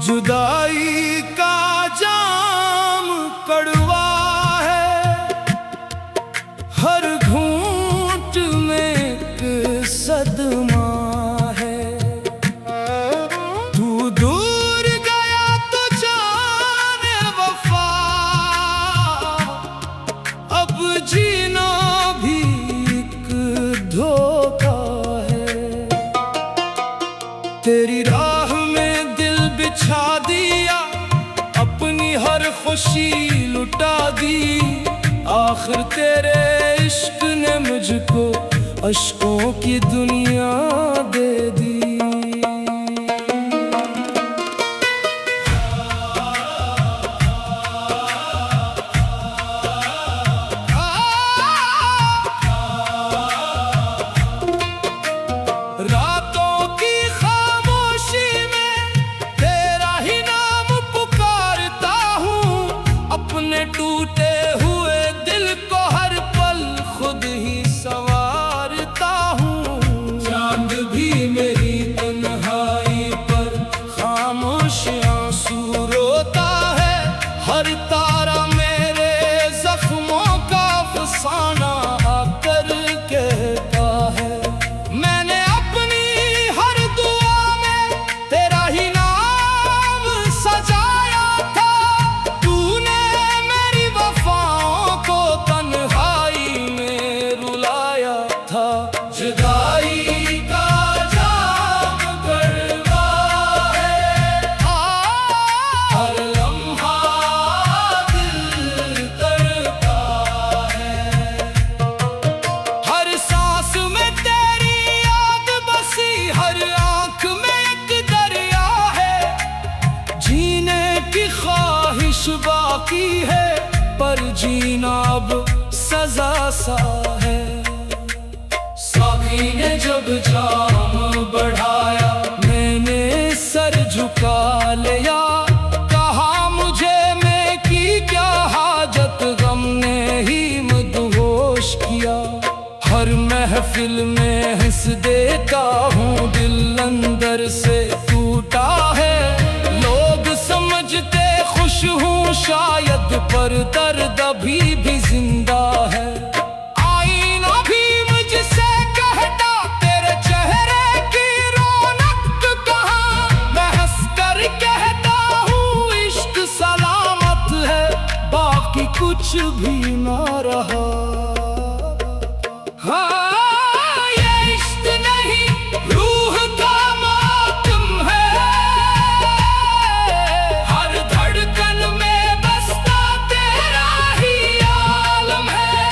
जुदाई का जाम कड़वा है, हर घूंट में एक सदमा है। तू दूर गया तो जाने वफा, अब जीना भी एक धोखा है। तेरी राह में दिल बिछा दिया, अपनी हर खुशी लुटा दी। आखिर तेरे इश्क ने मुझको अश्कों की दुनिया दे दी। रातों की खामोशी में तेरा ही नाम पुकारता हूँ, अपने टूटे हुए दिल को हर पल खुद ही संवारता हूँ। चांद भी मेरी तन्हाई पर खामोश आंसू रोता है, हर तारा मेरे जख्मों का अफसाना आकर कहता है। मैंने अपनी हर दुआ में तेरा ही नाम सजाया था, तूने मेरी वफाओं को तन्हाई में रुलाया था। जुदाई का जाम कड़वा है, हर लम्हा दिल तड़पा है। हर सांस में तेरी याद बसी, हर आंख में एक दरिया है। जीने की ख्वाहिश बाकी है, पर जीना अब सजा सा है। साथी ने जब जाम बढ़ाया, मैंने सर झुका लिया। कहा मुझे मैं की क्या हाजत, गम ने ही मदहोश किया। हर महफिल में हंस देता हूँ, दिल अंदर से टूटा है। लोग समझते खुश हूँ शायद, पर दर्द अभी भी जिंदा है। आईना भी मुझसे कहता, तेरे चेहरे की रौनक कहाँ। मैं हंसकर कहता हूँ इश्क सलामत है, बाकी कुछ भी ना रहा। हाँ, ये इश्क नहीं रूह का मातम है, हर धड़कन में बसता तेरा ही आलम है।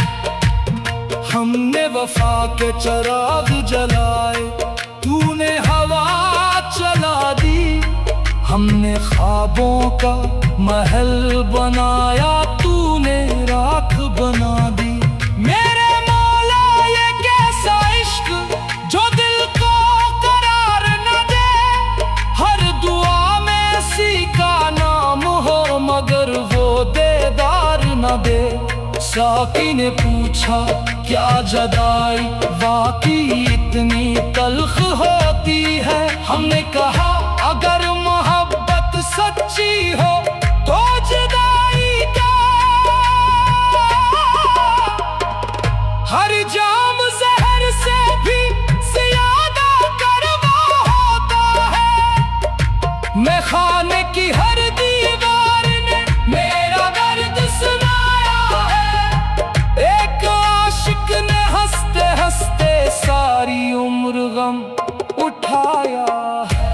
हमने वफा के चिराग जलाए, तूने हवा चला दी। हमने ख्वाबों का महल बनाया, तूने राख बना दी। मेरे मौला ये कैसा इश्क जो दिल को करार न दे। हर दुआ में इसी का नाम हो, मगर वो देदार न दे। साकी ने पूछा क्या जुदाई वाकई इतनी तल्ख होती है। हमने कहा अगर मोहब्बत सच्ची हो तो जुदाई क्या। हर जाम जहर से भी ज्यादा कड़वा होता है। मैं खाने की हर दीवार ने मेरा दर्द सुनाया है। एक आशिक ने हंसते हंसते सारी उम्र गम उठाया है।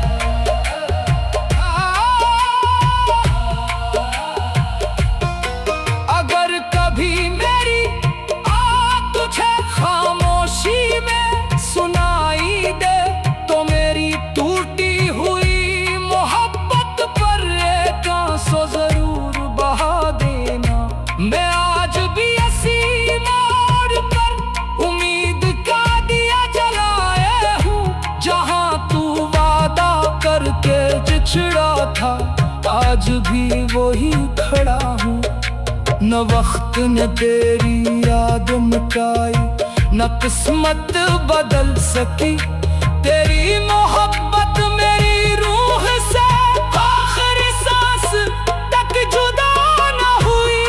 आज भी वही खड़ा हूँ। न वक्त ने तेरी याद मिटाई, न किस्मत बदल सकी। तेरी मोहब्बत मेरी रूह से आखिरी सांस तक जुदा न हुई।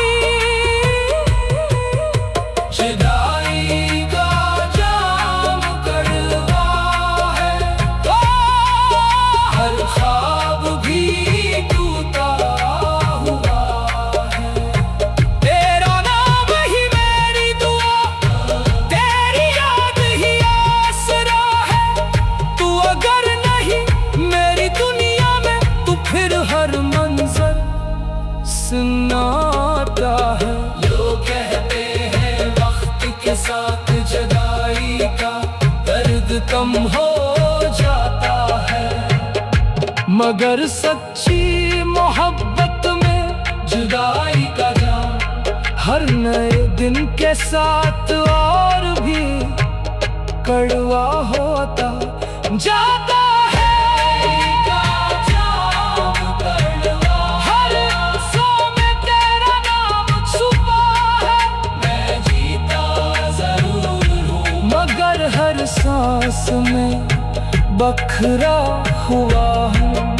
जुदाई का जाम कड़वा है, हर ख्वाब भी टूटा हुआ है। तेरा नाम ही मेरी दुआ, तेरी याद ही आसरा है। तू अगर नहीं मेरी दुनिया में, तो फिर हर मंजर सन्नाटा है। लोग कहते हैं वक्त के साथ जुदाई का दर्द कम हो जाता है, मगर सच्ची मोहब्बत में जुदाई का जाम हर नए दिन के साथ और भी कड़वा होता जाता है। हर सांस में तेरा नाम छुपा है, मैं जीता जरूर हूँ, मगर हर सांस में बखरा हुआ हूँ।